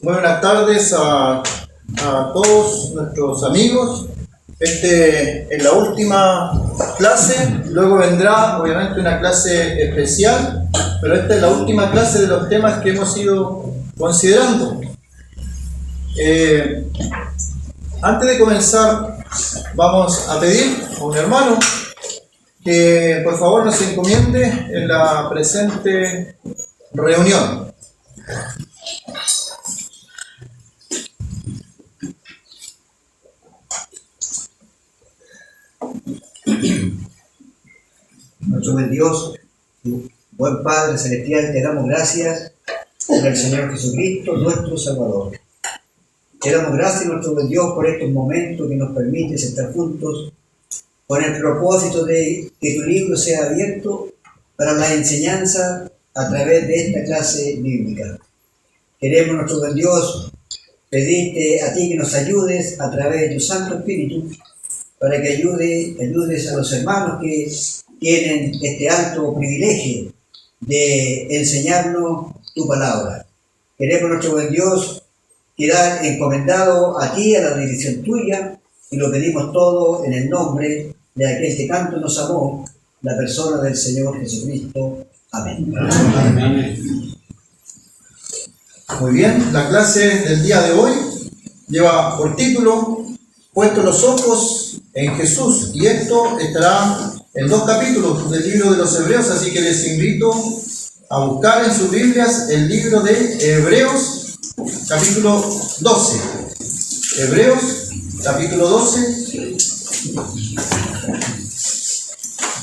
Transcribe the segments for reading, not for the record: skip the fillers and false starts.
Muy buenas tardes a todos nuestros amigos. Es la última clase, luego vendrá obviamente una clase especial, pero esta es la última clase de los temas que hemos ido considerando. Antes de comenzar, vamos a pedir a un hermano que por favor nos encomiende en la presente reunión. Nuestro buen Dios, buen Padre Celestial, te damos gracias por el Señor Jesucristo, nuestro Salvador. Te damos gracias, nuestro buen Dios, por estos momentos que nos permites estar juntos, con el propósito de que tu libro sea abierto para la enseñanza a través de esta clase bíblica. Queremos, nuestro buen Dios, pedirte a ti que nos ayudes a través de tu Santo Espíritu, para que ayudes a los hermanos que tienen este alto privilegio de enseñarnos tu palabra. Queremos, nuestro buen Dios, quedar encomendado a ti, a la dirección tuya, y lo pedimos todo en el nombre de aquel que tanto nos amó, la persona del Señor Jesucristo. Amén. Amén. Muy bien, la clase del día de hoy lleva por título "Puestos los ojos en Jesús", y esto estará en 2 capítulos del libro de los Hebreos, así que les invito a buscar en sus Biblias el libro de Hebreos, capítulo 12. Hebreos, capítulo 12.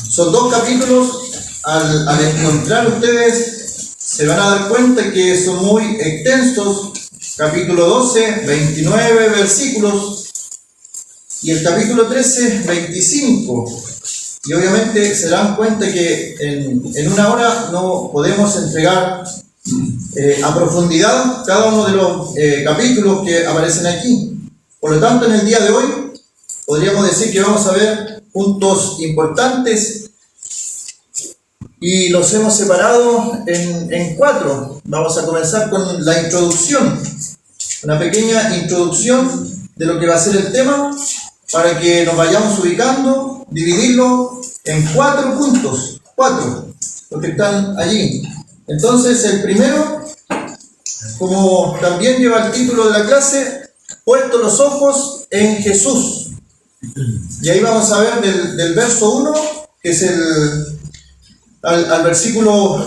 Son 2 capítulos. Al encontrar ustedes se van a dar cuenta que son muy extensos. Capítulo 12, 29 versículos, y el capítulo 13, 25. Y obviamente se dan cuenta que en una hora no podemos entregar a profundidad cada uno de los capítulos que aparecen aquí. Por lo tanto, en el día de hoy podríamos decir que vamos a ver puntos importantes y los hemos separado en 4. Vamos a comenzar con la introducción, una pequeña introducción de lo que va a ser el tema, para que nos vayamos ubicando, dividirlo en 4 puntos, 4, los que están allí. Entonces, el primero, como también lleva el título de la clase, "Puestos los ojos en Jesús". Y ahí vamos a ver del verso 1, que es al versículo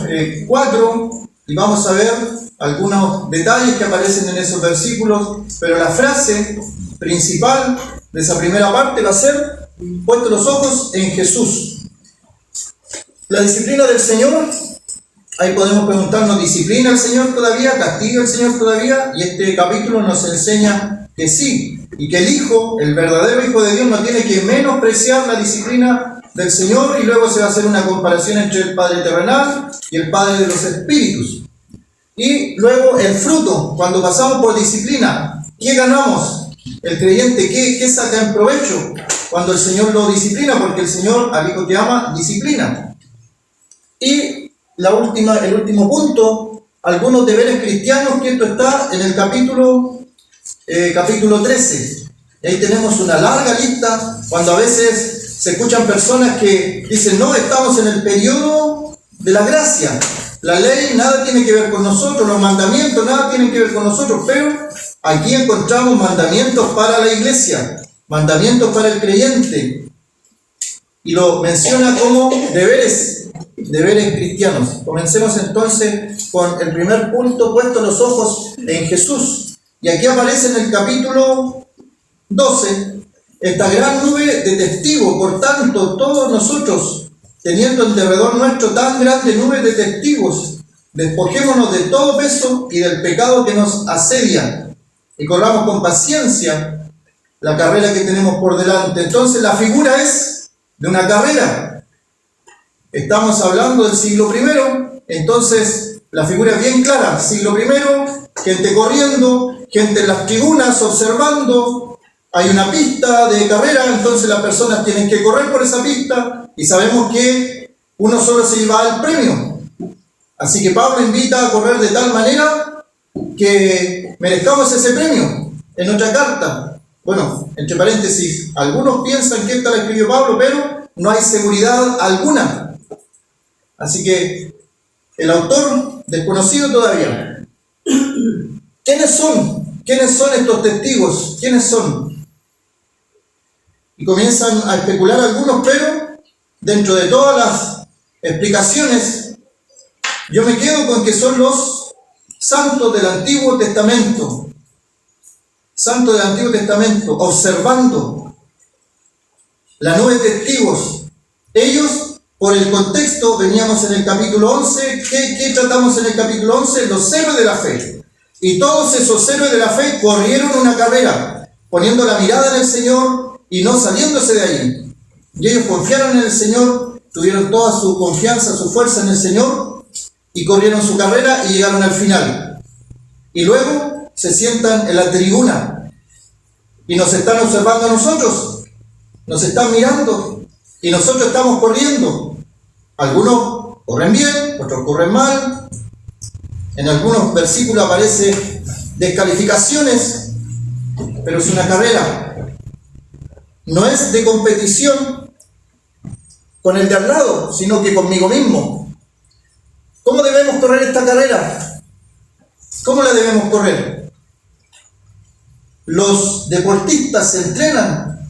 4, y vamos a ver algunos detalles que aparecen en esos versículos, pero la frase principal de esa primera parte va a ser "Puestos los ojos en Jesús". La disciplina del Señor, ahí podemos preguntarnos, ¿disciplina el Señor todavía? ¿Castiga el Señor todavía? Y este capítulo nos enseña que sí, y que el Hijo, el verdadero Hijo de Dios, no tiene que menospreciar la disciplina del Señor, y luego se va a hacer una comparación entre el Padre terrenal y el Padre de los Espíritus. Y luego el fruto, cuando pasamos por disciplina, ¿qué ganamos? El creyente, ¿qué saca en provecho cuando el Señor lo disciplina? Porque el Señor al Hijo que ama, disciplina. Y el último punto, algunos deberes cristianos, que esto está en el capítulo 13. Y ahí tenemos una larga lista, cuando a veces se escuchan personas que dicen, no, estamos en el periodo de la gracia. La ley nada tiene que ver con nosotros, los mandamientos nada tienen que ver con nosotros, pero aquí encontramos mandamientos para la iglesia, mandamientos para el creyente, y lo menciona como deberes cristianos. Comencemos entonces con el primer punto, "Puestos los ojos en Jesús". Y aquí aparece en el capítulo 12 esta gran nube de testigos. Por tanto, todos nosotros, teniendo en derredor nuestro tan grande nube de testigos, despojémonos de todo peso y del pecado que nos asedia, y corramos con paciencia la carrera que tenemos por delante. Entonces, la figura es de una carrera. Estamos hablando del siglo I, entonces la figura es bien clara. Siglo I, gente corriendo, gente en las tribunas observando, hay una pista de carrera, entonces las personas tienen que correr por esa pista, y sabemos que uno solo se lleva el premio. Así que Pablo invita a correr de tal manera que merezcamos ese premio en nuestra carta. Bueno, entre paréntesis, algunos piensan que esta la escribió Pablo, pero no hay seguridad alguna. Así que el autor desconocido todavía. ¿Quiénes son? ¿Quiénes son estos testigos? ¿Quiénes son? Y comienzan a especular algunos, pero dentro de todas las explicaciones, yo me quedo con que son los santos del Antiguo Testamento. Santos del Antiguo Testamento, observando la nube de testigos. Ellos, por el contexto, veníamos en el capítulo 11. ¿Qué tratamos en el capítulo 11? Los héroes de la fe. Y todos esos héroes de la fe corrieron una carrera, poniendo la mirada en el Señor y no saliéndose de allí. Y ellos confiaron en el Señor, tuvieron toda su confianza, su fuerza en el Señor, y corrieron su carrera y llegaron al final. Y luego se sientan en la tribuna y nos están observando a nosotros, nos están mirando y nosotros estamos corriendo. Algunos corren bien, otros corren mal. En algunos versículos aparece descalificaciones, pero es una carrera. No es de competición con el de al lado, sino que conmigo mismo. ¿Cómo debemos correr esta carrera? ¿Cómo la debemos correr? Los deportistas se entrenan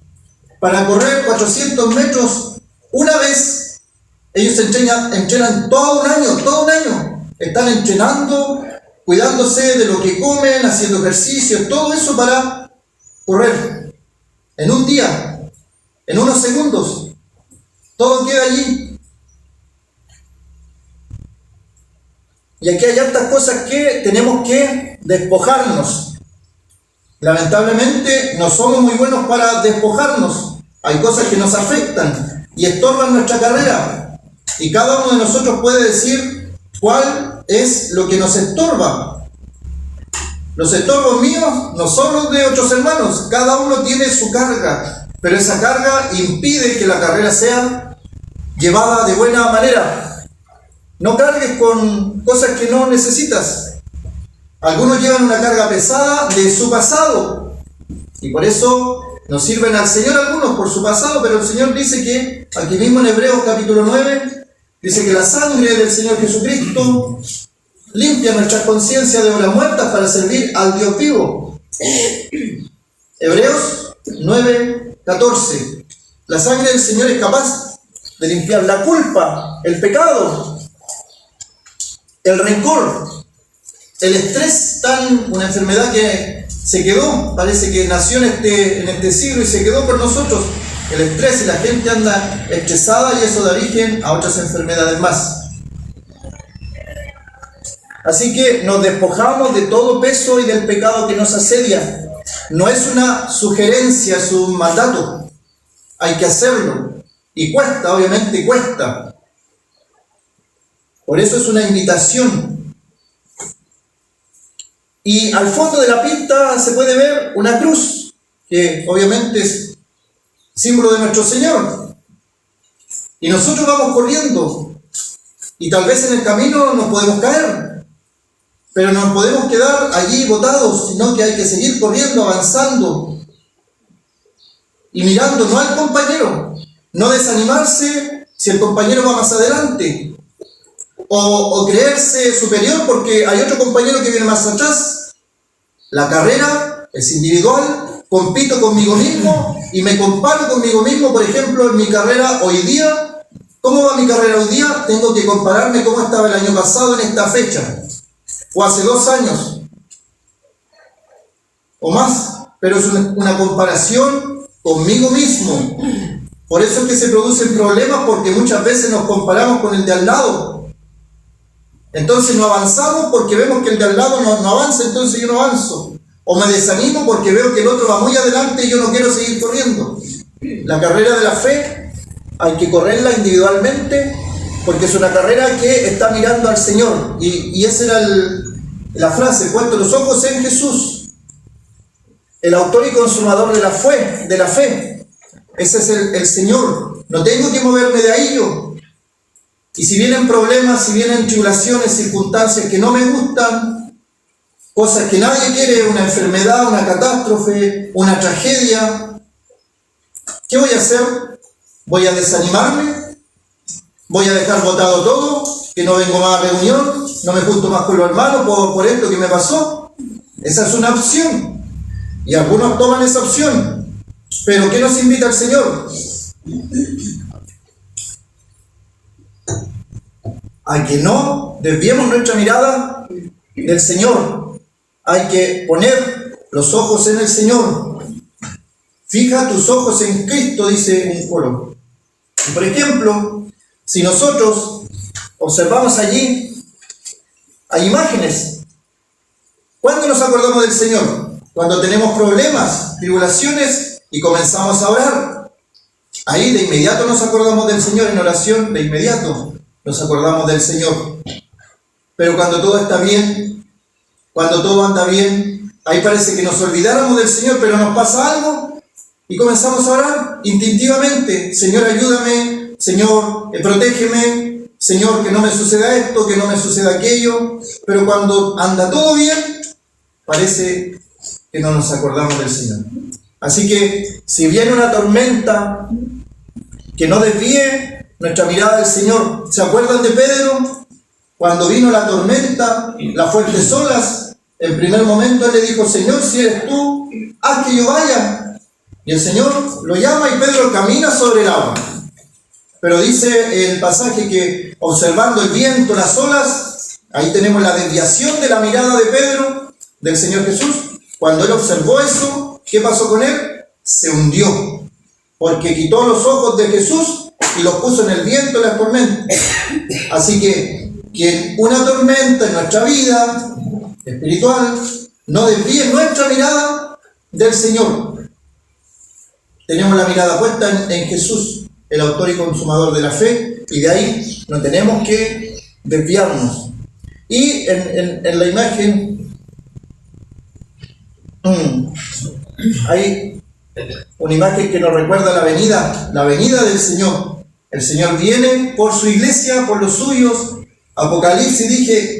para correr 400 metros una vez. Ellos se entrenan todo un año. Están entrenando, cuidándose de lo que comen, haciendo ejercicio, todo eso para correr. En un día, en unos segundos, todo queda allí. Y aquí hay hartas cosas que tenemos que despojarnos. Lamentablemente no somos muy buenos para despojarnos. Hay cosas que nos afectan y estorban nuestra carrera. Y cada uno de nosotros puede decir cuál es lo que nos estorba. Los estorbos míos no son los de otros hermanos. Cada uno tiene su carga, pero esa carga impide que la carrera sea llevada de buena manera. No cargues con cosas que no necesitas. Algunos llevan una carga pesada de su pasado y por eso nos sirven al Señor algunos por su pasado, pero el Señor dice que, aquí mismo en Hebreos capítulo 9, dice que la sangre del Señor Jesucristo limpia nuestra conciencia de obras muertas para servir al Dios vivo. Hebreos 9:14. La sangre del Señor es capaz de limpiar la culpa, el pecado, el rencor, el estrés, una enfermedad que se quedó, parece que nació en este siglo y se quedó por nosotros. El estrés, y la gente anda estresada y eso da origen a otras enfermedades más. Así que nos despojamos de todo peso y del pecado que nos asedia. No es una sugerencia, es un mandato. Hay que hacerlo. Y cuesta, obviamente cuesta. Por eso es una invitación. Y al fondo de la pista se puede ver una cruz, que obviamente es símbolo de nuestro Señor. Y nosotros vamos corriendo. Y tal vez en el camino nos podemos caer. Pero no podemos quedar allí botados, sino que hay que seguir corriendo, avanzando. Y mirando no al compañero. No desanimarse si el compañero va más adelante. O creerse superior porque hay otro compañero que viene más atrás. La carrera es individual, compito conmigo mismo y me comparo conmigo mismo. Por ejemplo, en mi carrera hoy día, ¿cómo va mi carrera hoy día? Tengo que compararme cómo estaba el año pasado en esta fecha, o hace 2 años, o más, pero es una comparación conmigo mismo. Por eso es que se producen problemas, porque muchas veces nos comparamos con el de al lado. Entonces no avanzamos porque vemos que el de al lado no avanza, entonces yo no avanzo. O me desanimo porque veo que el otro va muy adelante y yo no quiero seguir corriendo. La carrera de la fe hay que correrla individualmente porque es una carrera que está mirando al Señor. Y esa era la frase, puesto los ojos en Jesús, el autor y consumador de la fe. Ese es el Señor. No tengo que moverme de ahí yo. Y si vienen problemas, si vienen tribulaciones, circunstancias que no me gustan, cosas que nadie quiere, una enfermedad, una catástrofe, una tragedia. ¿Qué voy a hacer? ¿Voy a desanimarme? ¿Voy a dejar botado todo? ¿Que no vengo más a reunión? ¿No me junto más con los hermanos por esto que me pasó? Esa es una opción. Y algunos toman esa opción. ¿Pero qué nos invita el Señor? A que no desviemos nuestra mirada del Señor. Hay que poner los ojos en el Señor. Fija tus ojos en Cristo, dice un coro. Por ejemplo, si nosotros observamos allí, hay imágenes. ¿Cuándo nos acordamos del Señor? Cuando tenemos problemas, tribulaciones y comenzamos a orar. Ahí de inmediato nos acordamos del Señor en oración, de inmediato nos acordamos del Señor. Pero cuando todo está bien, cuando todo anda bien, ahí parece que nos olvidáramos del Señor, pero nos pasa algo y comenzamos a orar instintivamente. Señor, ayúdame, Señor, protégeme, Señor, que no me suceda esto, que no me suceda aquello. Pero cuando anda todo bien, parece que no nos acordamos del Señor. Así que si viene una tormenta, que no desvíe nuestra mirada del Señor. ¿Se acuerdan de Pedro? Cuando vino la tormenta, las fuertes olas, en primer momento él le dijo: Señor, si eres tú, haz que yo vaya. Y el Señor lo llama y Pedro camina sobre el agua. Pero dice el pasaje que observando el viento, las olas, ahí tenemos la desviación de la mirada de Pedro, del Señor Jesús. Cuando él observó eso, ¿qué pasó con él? Se hundió, porque quitó los ojos de Jesús y los puso en el viento y las tormentas. Así que una tormenta en nuestra vida espiritual no desvíe nuestra mirada del Señor. Tenemos la mirada puesta en Jesús, el autor y consumador de la fe, y de ahí no tenemos que desviarnos. Y en la imagen hay una imagen que nos recuerda la venida del Señor. El Señor viene por su iglesia, por los suyos. Apocalipsis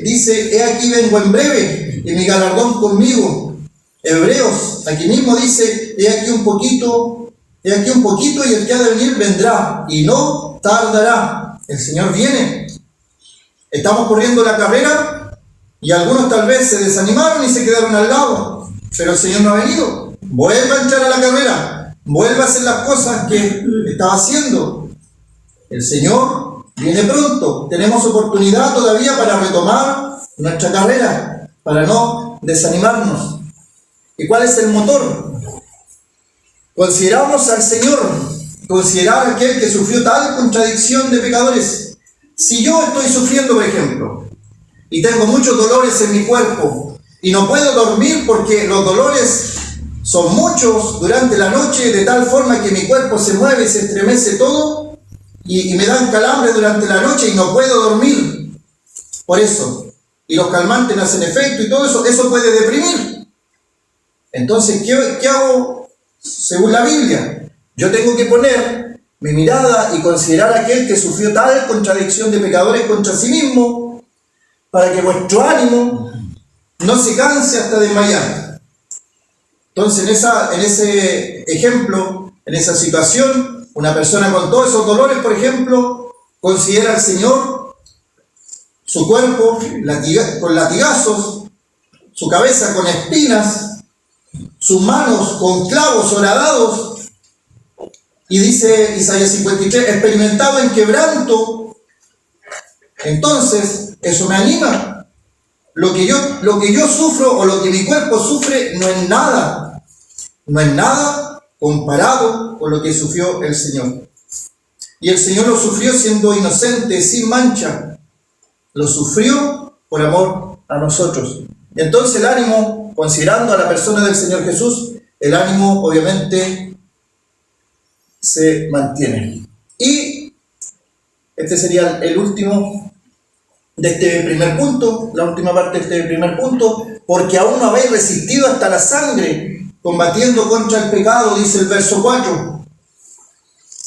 dice: he aquí vengo en breve, y mi galardón conmigo. Hebreos, aquí mismo dice: he aquí un poquito, y el que ha de venir vendrá, y no tardará. El Señor viene. Estamos corriendo la carrera, y algunos tal vez se desanimaron y se quedaron al lado, pero el Señor no ha venido. Vuelva a entrar a la carrera, vuelva a hacer las cosas que estaba haciendo. El Señor viene pronto. Tenemos oportunidad todavía para retomar nuestra carrera, para no desanimarnos. ¿Y cuál es el motor? Consideramos al Señor, considerar a aquel que sufrió tal contradicción de pecadores. Si yo estoy sufriendo, por ejemplo, y tengo muchos dolores en mi cuerpo, y no puedo dormir porque los dolores son muchos durante la noche, de tal forma que mi cuerpo se mueve y se estremece todo, y me dan calambres durante la noche y no puedo dormir. Por eso, y los calmantes no hacen efecto y todo eso, eso puede deprimir. Entonces, ¿qué hago según la Biblia? Yo tengo que poner mi mirada y considerar a aquel que sufrió tal contradicción de pecadores contra sí mismo, para que vuestro ánimo no se canse hasta desmayar. Entonces, en ese ejemplo, en esa situación, una persona con todos esos dolores, por ejemplo, considera al Señor, su cuerpo con latigazos, su cabeza con espinas, sus manos con clavos horadados, y dice Isaías 53, experimentado en quebranto. Entonces, eso me anima. Lo que yo sufro o lo que mi cuerpo sufre no es nada comparado con lo que sufrió el Señor. Y el Señor lo sufrió siendo inocente, sin mancha. Lo sufrió por amor a nosotros. Entonces el ánimo, considerando a la persona del Señor Jesús, el ánimo obviamente se mantiene. Y este sería el último de este primer punto, la última parte de este primer punto: porque aún no habéis resistido hasta la sangre, combatiendo contra el pecado, dice el verso 4.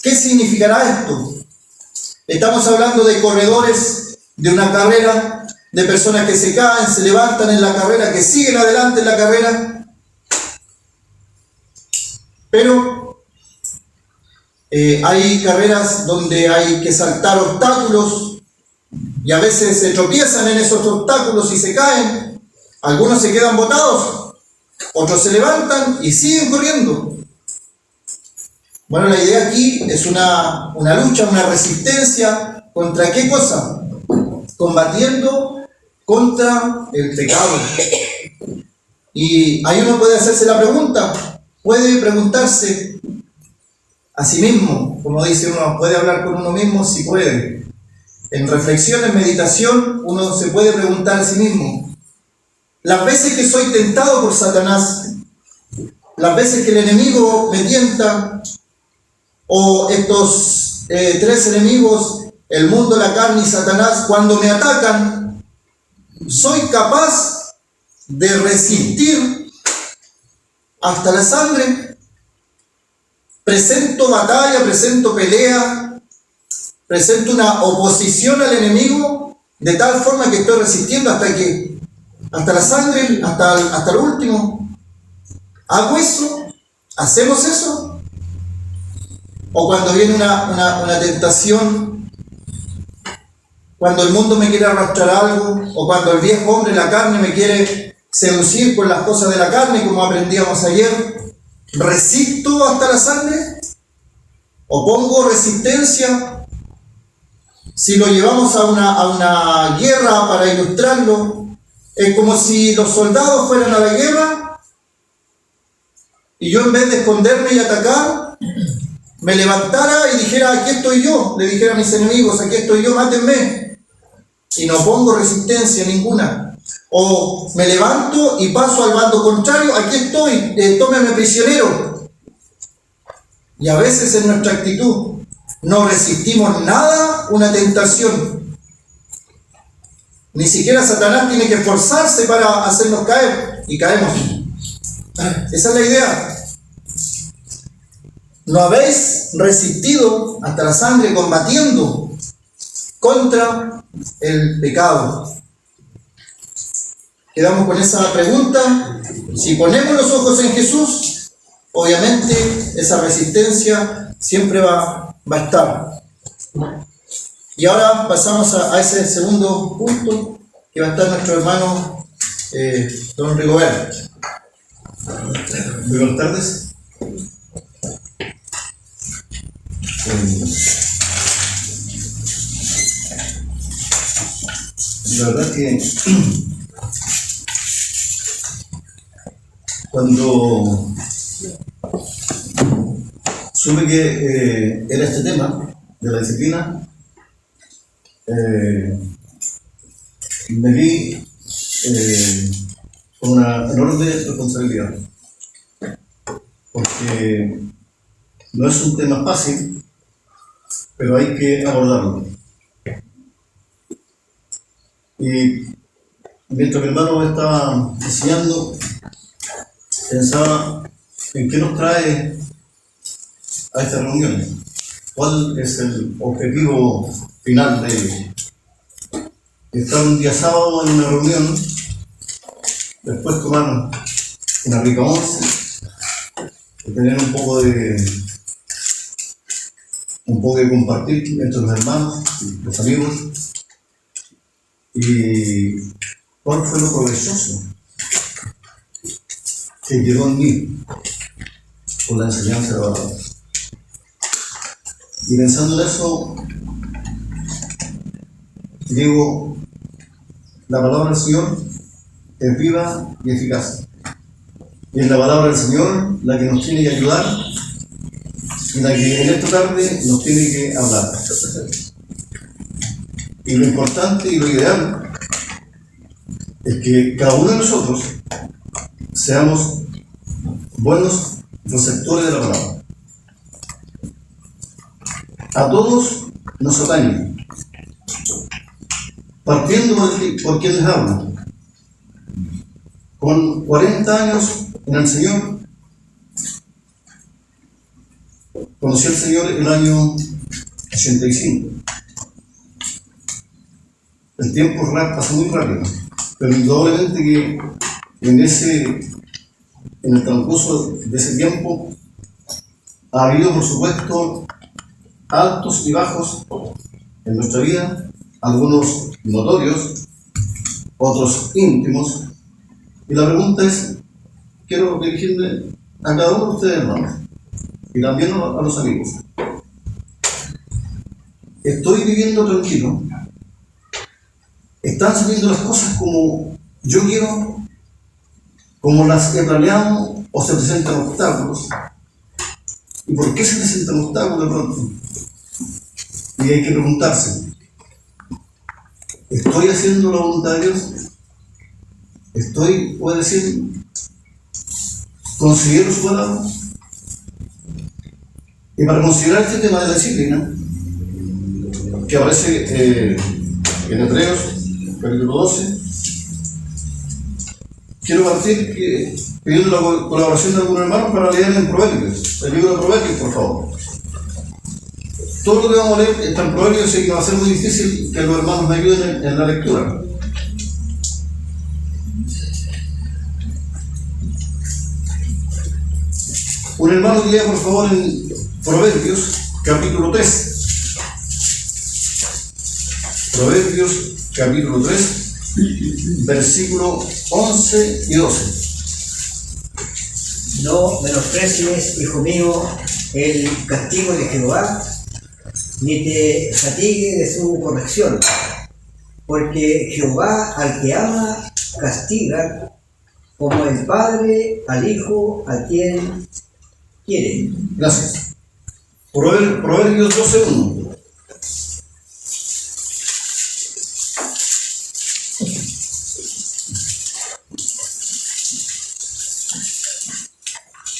¿Qué significará esto? Estamos hablando de corredores de una carrera, de personas que se caen, se levantan en la carrera, que siguen adelante en la carrera. Pero hay carreras donde hay que saltar obstáculos y a veces se tropiezan en esos obstáculos y se caen. Algunos se quedan botados, otros se levantan y siguen corriendo. Bueno, la idea aquí es una lucha, una resistencia. ¿Contra qué cosa? Combatiendo contra el pecado. Y ahí uno puede hacerse la pregunta, puede preguntarse a sí mismo, como dice uno, puede hablar con uno mismo si puede. En reflexión, en meditación, uno se puede preguntar a sí mismo, las veces que soy tentado por Satanás, las veces que el enemigo me tienta, o estos tres enemigos, el mundo, la carne y Satanás, cuando me atacan, ¿soy capaz de resistir hasta la sangre? ¿Presento batalla, presento pelea, presento una oposición al enemigo de tal forma que estoy resistiendo hasta la sangre, hasta lo último? ¿Hago eso? ¿Hacemos eso? O cuando viene una tentación, cuando el mundo me quiere arrastrar algo, o cuando el viejo hombre, la carne, me quiere seducir con las cosas de la carne, como aprendíamos ayer, ¿resisto hasta la sangre? ¿O pongo resistencia? Si lo llevamos a una guerra para ilustrarlo, es como si los soldados fueran a la guerra y yo, en vez de esconderme y atacar, me levantara y dijera, aquí estoy yo, le dijera a mis enemigos, aquí estoy yo, mátenme, y no pongo resistencia ninguna. O me levanto y paso al bando contrario, aquí estoy, tómeme prisionero. Y a veces en nuestra actitud no resistimos nada una tentación. Ni siquiera Satanás tiene que esforzarse para hacernos caer, y caemos. Esa es la idea. ¿No habéis resistido hasta la sangre combatiendo contra el pecado? Quedamos con esa pregunta. Si ponemos los ojos en Jesús, obviamente esa resistencia siempre va a estar. Y ahora pasamos a ese segundo punto que va a estar nuestro hermano don Rigobert. Buenas tardes. La verdad que cuando supe que era este tema de la disciplina, me vi con una enorme responsabilidad, porque no es un tema fácil, pero hay que abordarlo. Y mientras mi hermano estaba enseñando, pensaba en qué nos trae a esta reunión, cuál es el objetivo final de ello. Estar un día sábado en una reunión, después tomar una rica once, y tener un poco de compartir entre los hermanos, los amigos. Y cuál fue lo provechoso que quedó en mí por la enseñanza de la palabra. Y pensando en eso, digo, la palabra del Señor es viva y eficaz. Y es la palabra del Señor la que nos tiene que ayudar y la que en esta tarde nos tiene que hablar. Y lo importante y lo ideal es que cada uno de nosotros seamos buenos receptores de la palabra. A todos nos atañe, partiendo por quien les habla. Con 40 años en el Señor, conocí al Señor el año 85. el tiempo pasa muy rápido, pero indudablemente que en el transcurso de ese tiempo ha habido, por supuesto, altos y bajos en nuestra vida, algunos notorios, otros íntimos. Y la pregunta es, quiero dirigirme a cada uno de ustedes, hermanos, y también a los amigos. ¿Estoy viviendo tranquilo? ¿Están saliendo las cosas como yo quiero? ¿Como las he planeado? ¿O se presentan obstáculos? ¿Y por qué se presentan obstáculos de pronto? Y hay que preguntarse, ¿estoy haciendo la voluntad de Dios? ¿Puedo decir, considero su palabra? Y para considerar este tema de la disciplina, que aparece en Hebreos, capítulo 12, quiero partir pidiendo la colaboración de algunos hermanos para leer en Proverbios, el libro de Proverbios, por favor. Todo lo que vamos a leer está en Proverbios, así que va a ser muy difícil que los hermanos me ayuden en la lectura. Un hermano que lea, por favor, en Proverbios, capítulo 3. Proverbios, capítulo 3, versículos 11 y 12. No menosprecies, hijo mío, el castigo de Jehová, ni te fatigue de su corrección, porque Jehová al que ama castiga, como el padre al hijo a quien quiere. Gracias. Proverbios 12:1.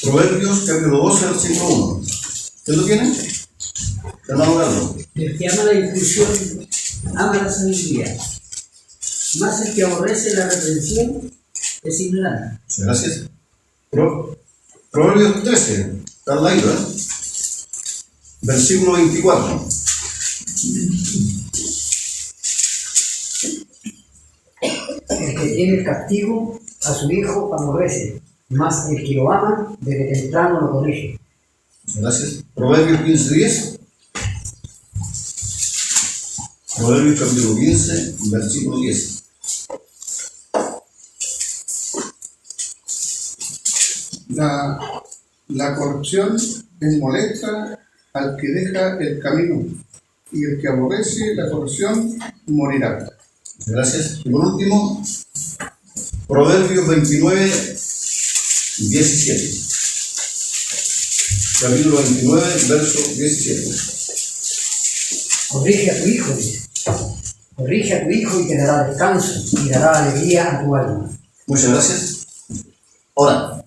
Proverbios capítulo 12, versículo 1. ¿Usted lo tiene? Hermano Carlos. El que ama la instrucción ama la sabiduría, mas el que aborrece la reprensión es ignorante. Gracias. Proverbios 13, está al lado, versículo 24. El que tiene el castigo a su hijo aborrece, mas el que lo ama desde temprano lo corrige. Gracias. Proverbios 15:10. Proverbios capítulo 15, versículo 10. La corrupción es molesta al que deja el camino, y el que aborrece la corrupción morirá. Gracias. Y por último, Proverbios 29, 17. Capítulo 29, verso 17. Corrige a tu hijo, dice. Corrige a tu hijo y te dará descanso y dará alegría a tu alma. Muchas gracias. Ahora,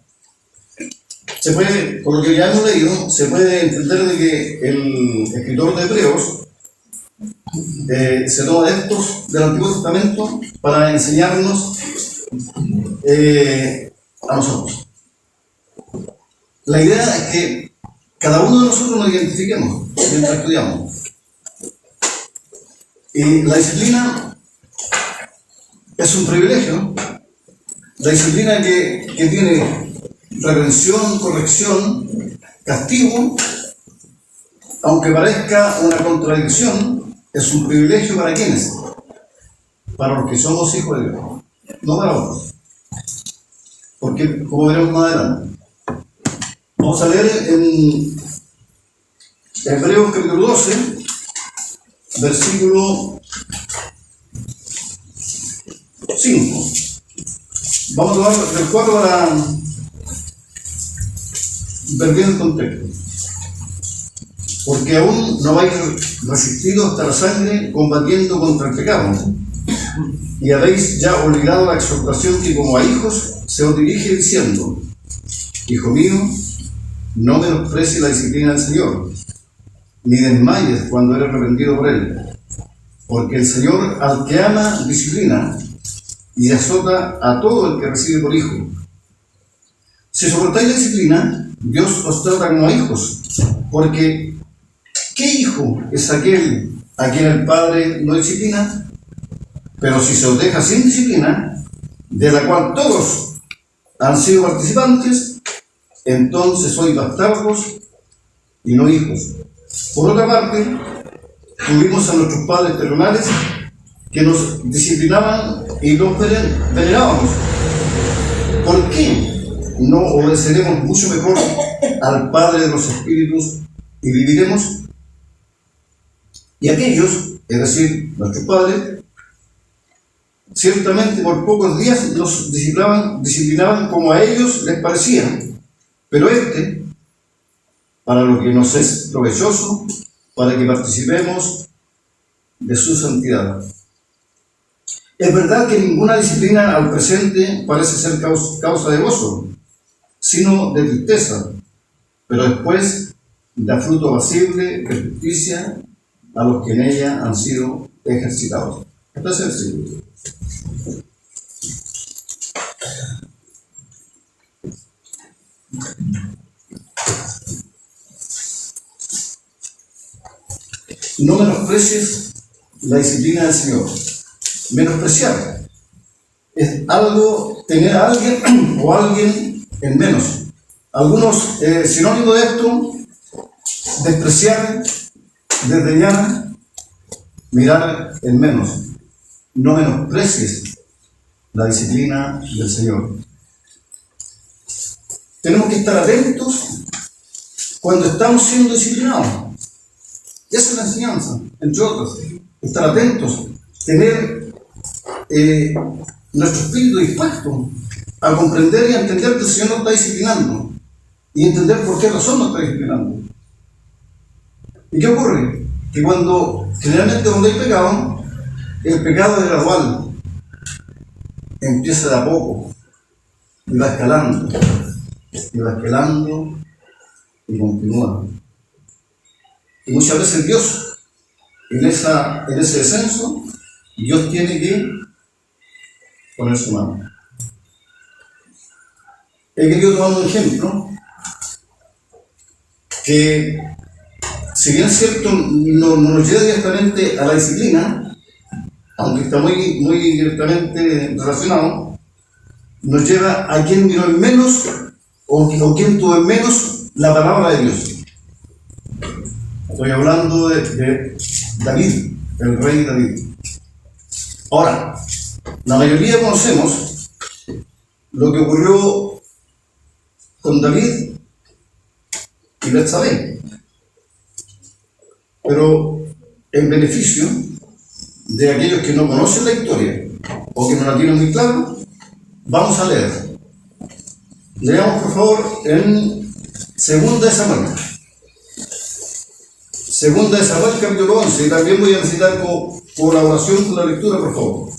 por lo que ya hemos leído, se puede entender de que el escritor de Hebreos se toma de estos del Antiguo Testamento para enseñarnos a nosotros. La idea es que cada uno de nosotros nos identifiquemos mientras estudiamos. Y la disciplina es un privilegio. La disciplina que tiene reprensión, corrección, castigo, aunque parezca una contradicción, es un privilegio para quienes, para los que somos hijos de Dios, no para otros. Porque, como veremos más adelante, vamos a leer en Hebreos capítulo 12, versículo 5. Vamos a tomar del 4 para ver bien el contexto. Porque aún no habéis resistido hasta la sangre combatiendo contra el pecado, y habéis ya olvidado la exhortación que como a hijos se os dirige diciendo: Hijo mío, no menosprecies la disciplina del Señor, ni desmayes cuando eres reprendido por Él, porque el Señor al que ama disciplina y azota a todo el que recibe por hijo. Si soportáis la disciplina, Dios os trata como a hijos, porque ¿qué hijo es aquel a quien el Padre no disciplina? Pero si se os deja sin disciplina, de la cual todos han sido participantes, entonces sois bastardos y no hijos. Por otra parte, tuvimos a nuestros padres terrenales que nos disciplinaban y los venerábamos. ¿Por qué no obedeceremos mucho mejor al Padre de los Espíritus y viviremos? Y aquellos, es decir, nuestros padres, ciertamente por pocos días nos disciplinaban como a ellos les parecía, pero para lo que nos es provechoso, para que participemos de su santidad. Es verdad que ninguna disciplina al presente parece ser causa de gozo, sino de tristeza, pero después da fruto apacible de justicia a los que en ella han sido ejercitados. Hasta ese versículo. No menosprecies la disciplina del Señor. Menospreciar es algo, tener a alguien o alguien en menos. Algunos sinónimos de esto: despreciar, desdeñar, mirar en menos. No menosprecies la disciplina del Señor. Tenemos que estar atentos cuando estamos siendo disciplinados. Y esa es la enseñanza, entre otras. Estar atentos, tener nuestro espíritu dispuesto a comprender y a entender que el Señor nos está disciplinando y entender por qué razón nos está disciplinando. ¿Y qué ocurre? Que generalmente cuando hay pecado, el pecado es gradual, empieza de a poco y va escalando y continúa. Y muchas veces Dios, en ese descenso, Dios tiene que poner su mano. He querido tomar un ejemplo que, si bien es cierto, no nos lleva directamente a la disciplina, aunque está muy, muy directamente relacionado, nos lleva a quien miró en menos o quien tuvo en menos la palabra de Dios. Estoy hablando de David, el rey David. Ahora, la mayoría conocemos lo que ocurrió con David y Betsabé. Pero en beneficio de aquellos que no conocen la historia o que no la tienen muy clara, vamos a leer. Leamos por favor en 2 de Samuel. 2 de Samuel capítulo 11, y también voy a necesitar colaboración con la lectura, por favor.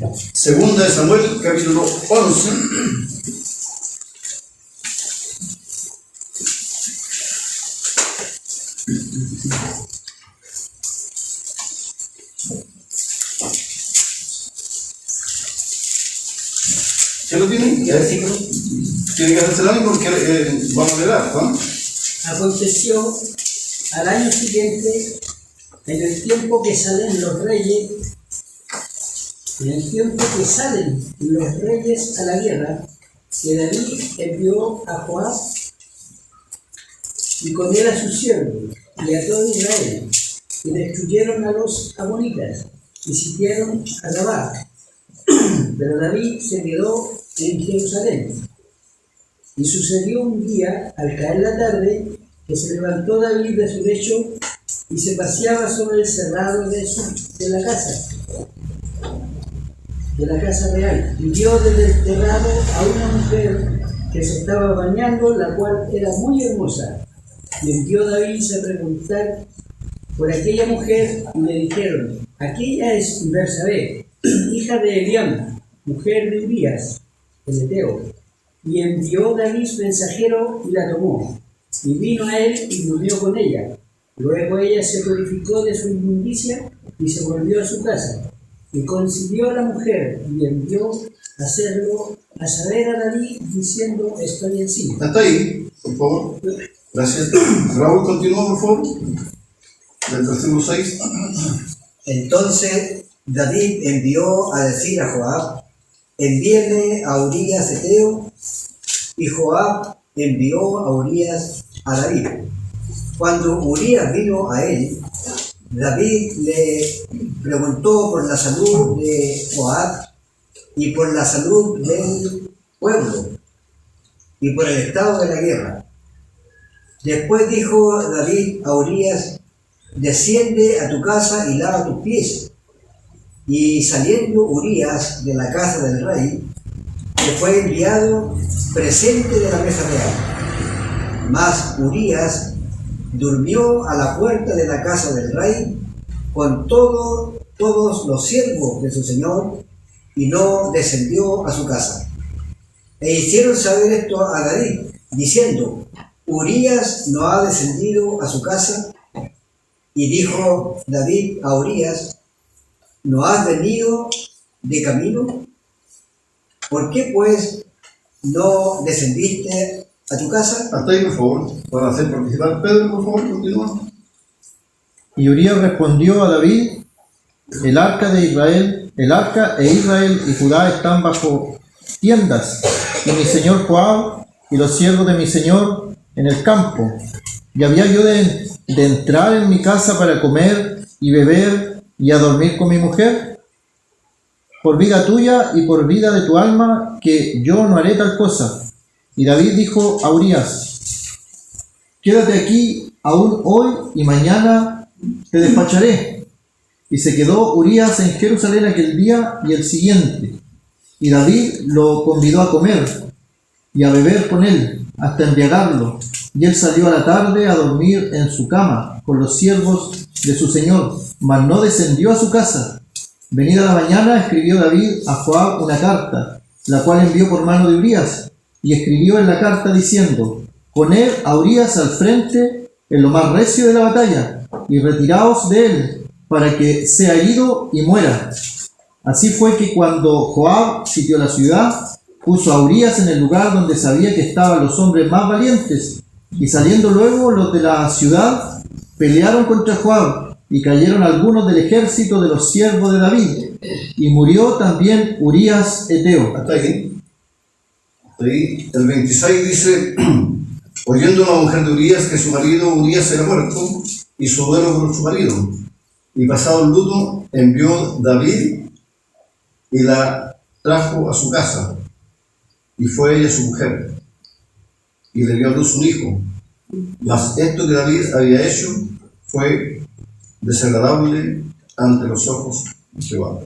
2 de Samuel capítulo 11. ¿Qué lo tienen? ¿Qué versículo? Tienen que hacerse la porque vamos a leer, ¿no? Aconteció al año siguiente, en el tiempo que salen los reyes a la guerra, que David envió a Joab y con él a sus siervos y a todo Israel, y destruyeron a los amonitas y sitiaron a Rabá. Pero David se quedó en Jerusalén. Y sucedió un día, al caer la tarde, que se levantó David de su lecho y se paseaba sobre el cerrado de la casa real, y vio desde el terrado a una mujer que se estaba bañando, la cual era muy hermosa. Y envió David a preguntar por aquella mujer, y le dijeron: aquella es Betsabé, hija de Eliam, mujer de Urías, el Eteo. Y envió David mensajero y la tomó, y vino a él y durmió con ella. Luego ella se purificó de su inmundicia y se volvió a su casa. Y concibió a la mujer y envió a saber a David, diciendo: estoy encinta. Hasta ahí, por favor. Gracias. Raúl, continúa, por favor. del versículo 6. Entonces David envió a decir a Joab: envíele a Urías Eteo, y Joab envió a Urías a David. Cuando Urías vino a él, David le preguntó por la salud de Joab y por la salud del pueblo y por el estado de la guerra. Después dijo David a Urías: desciende a tu casa y lava tus pies. Y saliendo Urías de la casa del rey, le fue enviado presente de la mesa real. Mas Urías durmió a la puerta de la casa del rey con todos los siervos de su señor, y no descendió a su casa. E hicieron saber esto a David, diciendo: Urías no ha descendido a su casa. Y dijo David a Urías: ¿no has venido de camino? ¿Por qué pues no descendiste a tu casa? Hasta ahí, por favor, para hacer participar. Pedro, por favor, continúa. Y Urías respondió a David: el arca e Israel y Judá están bajo tiendas, y mi señor Joab y los siervos de mi señor en el campo. Y había yo de entrar en mi casa para comer y beber y a dormir con mi mujer. Por vida tuya y por vida de tu alma, que yo no haré tal cosa. Y David dijo a Urías: quédate aquí aún hoy, y mañana te despacharé. Y se quedó Urías en Jerusalén aquel día y el siguiente. Y David lo convidó a comer y a beber con él, hasta embriagarlo. Y él salió a la tarde a dormir en su cama con los siervos de su señor, mas no descendió a su casa. Venida la mañana, escribió David a Joab una carta, la cual envió por mano de Urías, y escribió en la carta diciendo: poned a Urías al frente en lo más recio de la batalla, y retiraos de él, para que sea herido y muera. Así fue que cuando Joab sitió la ciudad, puso a Urías en el lugar donde sabía que estaban los hombres más valientes, y saliendo luego los de la ciudad, pelearon contra Joab, y cayeron algunos del ejército de los siervos de David, y murió también Urías Eteo. Hasta ahí. El 26 dice: oyendo una mujer de Urías que su marido Urías era muerto, y su duelo por su marido, y pasado el luto, envió David y la trajo a su casa, y fue ella su mujer, y le dio a luz un hijo. Mas esto que David había hecho fue desagradable ante los ojos de Jehová.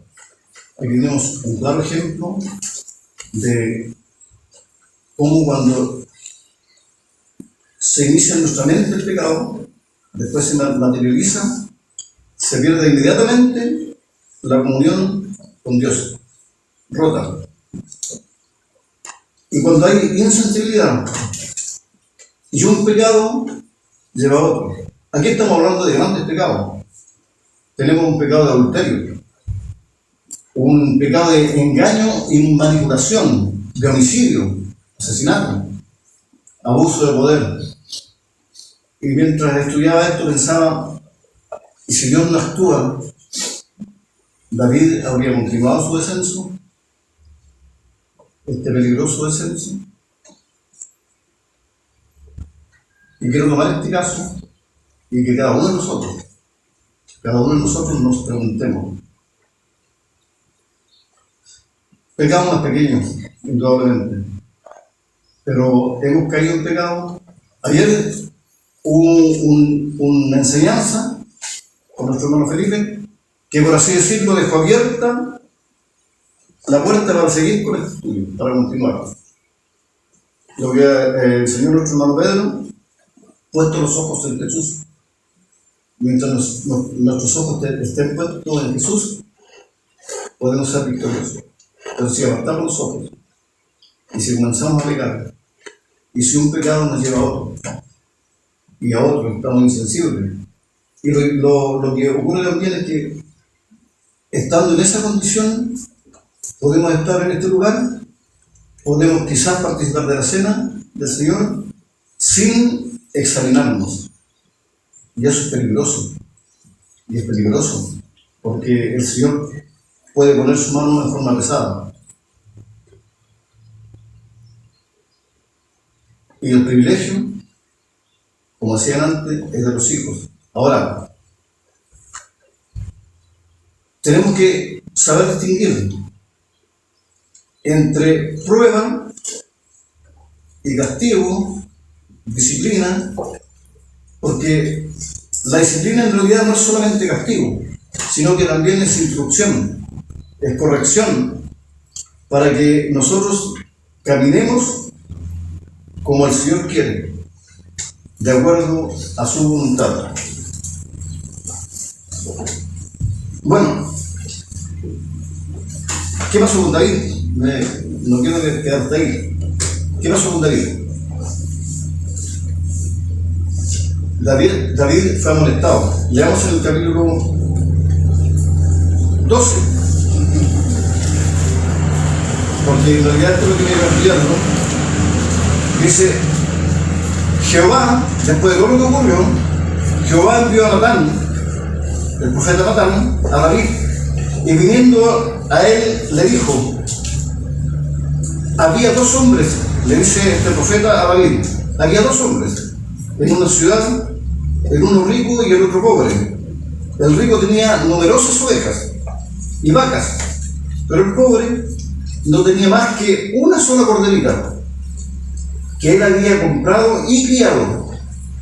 Aquí tenemos un claro ejemplo de cómo cuando se inicia en nuestra mente el pecado, después se materializa, se pierde inmediatamente la comunión con Dios, rota. Y cuando hay insensibilidad y un pecado lleva a otro. Aquí estamos hablando de grandes pecados. Tenemos un pecado de adulterio, un pecado de engaño y manipulación, de homicidio, asesinato, abuso de poder. Y mientras estudiaba esto pensaba: ¿y si Dios no actúa, David habría continuado su descenso? Este peligroso descenso. Y quiero tomar este caso y que cada uno de nosotros nos preguntemos. Pecado más pequeño, indudablemente, pero hemos caído en pecado. Ayer hubo una enseñanza con nuestro hermano Felipe, que por así decirlo dejó abierta la puerta para seguir con el estudio, para continuar. Lo que el Señor, nuestro hermano Pedro, puesto los ojos en Jesús. Mientras nuestros ojos estén puestos en Jesús, podemos ser victoriosos. Pero si apartamos los ojos y si comenzamos a pecar, y si un pecado nos lleva a otro, y a otro estamos insensibles, y lo que ocurre también es que, estando en esa condición, podemos estar en este lugar, podemos quizás participar de la cena del Señor sin examinarnos. Y eso es peligroso. Y es peligroso, porque el Señor puede poner su mano en forma pesada. Y el privilegio, como decían antes, es de los hijos. Ahora, tenemos que saber distinguir entre prueba y castigo, disciplina, porque la disciplina en realidad no es solamente castigo, sino que también es instrucción, es corrección, para que nosotros caminemos como el Señor quiere, de acuerdo a su voluntad. Bueno, ¿qué pasó con David? No quiero quedarte ahí. ¿Qué pasó con David? David fue amonestado. Leamos en el capítulo 12. Porque en realidad esto es lo que me iba estudiando. Dice, Jehová, después de todo lo que ocurrió, Jehová envió a Natán, el profeta Natán, a David, y viniendo a él le dijo, había dos hombres, le dice este profeta a David, había dos hombres en una ciudad, el uno rico y el otro pobre. El rico tenía numerosas ovejas y vacas, pero el pobre no tenía más que una sola corderita, que él había comprado y criado,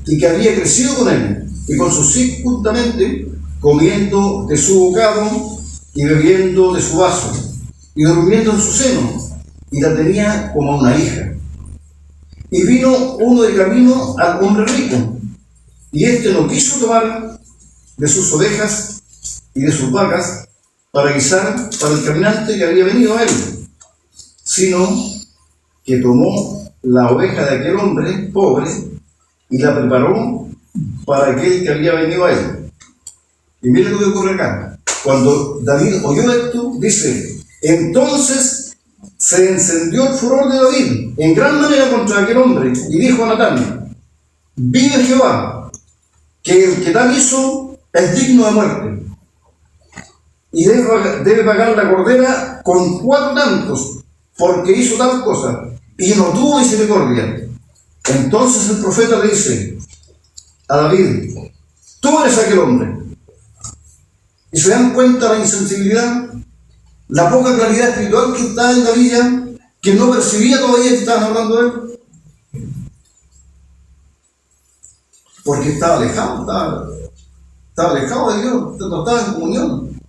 y que había crecido con él, y con sus hijos juntamente, comiendo de su bocado, y bebiendo de su vaso, y durmiendo en su seno, y la tenía como una hija. Y vino uno de camino al hombre rico, y éste no quiso tomar de sus ovejas y de sus vacas para guisar para el caminante que había venido a él, sino que tomó la oveja de aquel hombre pobre y la preparó para aquel que había venido a él. Y miren lo que ocurre acá. Cuando David oyó esto, dice, entonces se encendió el furor de David en gran manera contra aquel hombre y dijo a Natán, vive Jehová, que el que tal hizo es digno de muerte y debe pagar la cordera con 4 tantos porque hizo tal cosa y no tuvo misericordia. Entonces el profeta le dice a David, tú eres aquel hombre. Y se dan cuenta la insensibilidad, la poca claridad espiritual que está en David ya, que no percibía todavía que estaban hablando de él, porque estaba alejado, estaba alejado de Dios, no estaba en comunión.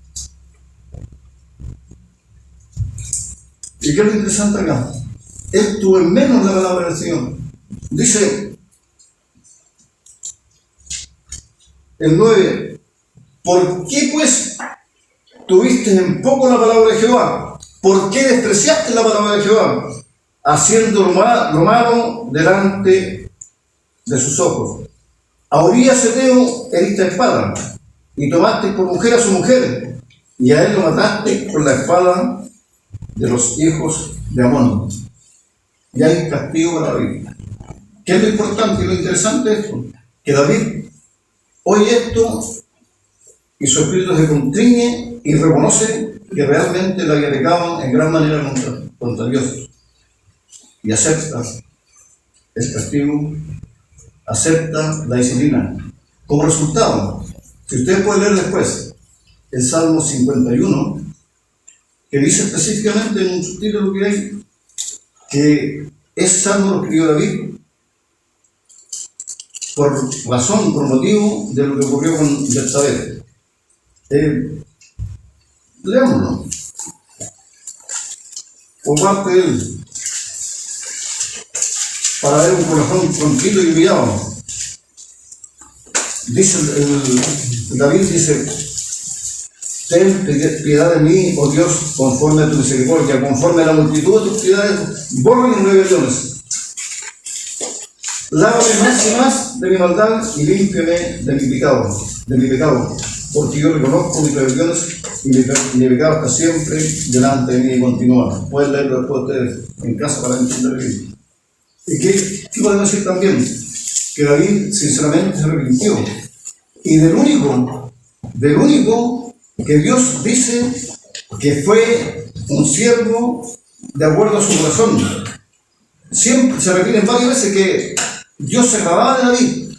¿Y qué es lo interesante acá? Él tuvo en menos la palabra del Señor. Dice el 9, ¿por qué pues tuviste en poco la palabra de Jehová? ¿Por qué despreciaste la palabra de Jehová? Haciendo lo malo delante de sus ojos. A Urías Eteo heriste a espada, y tomaste por mujer a su mujer, y a él lo mataste con la espada de los hijos de Amón. Y hay castigo para David. ¿Qué es lo importante y lo interesante de esto? Que David oye esto y su espíritu se contriñe y reconoce que realmente le había pecado en gran manera contra Dios. Y acepta el castigo, acepta la disciplina. Como resultado, si ustedes pueden leer después el Salmo 51, que dice específicamente en un subtítulo que hay, que ese salmo lo escribió David por razón, por motivo de lo que ocurrió con Betsabé. Leámoslo. O parte de él, para ver un corazón tranquilo y humillado. Dice David dice, ten piedad de mí, oh Dios, conforme a tu misericordia, conforme a la multitud de tus piedades, borra mis rebeliones. Lávame más y más de mi maldad y límpiame de mi pecado, porque yo reconozco mis rebeliones y mi pecado está siempre delante de mí y continúa. Pueden leerlo después ustedes en casa para entender bien. ¿Y qué podemos decir también? Que David sinceramente se arrepintió. Y del único del único que Dios dice que fue un siervo de acuerdo a su corazón. Siempre se repiten varias veces que Dios se agradaba de David,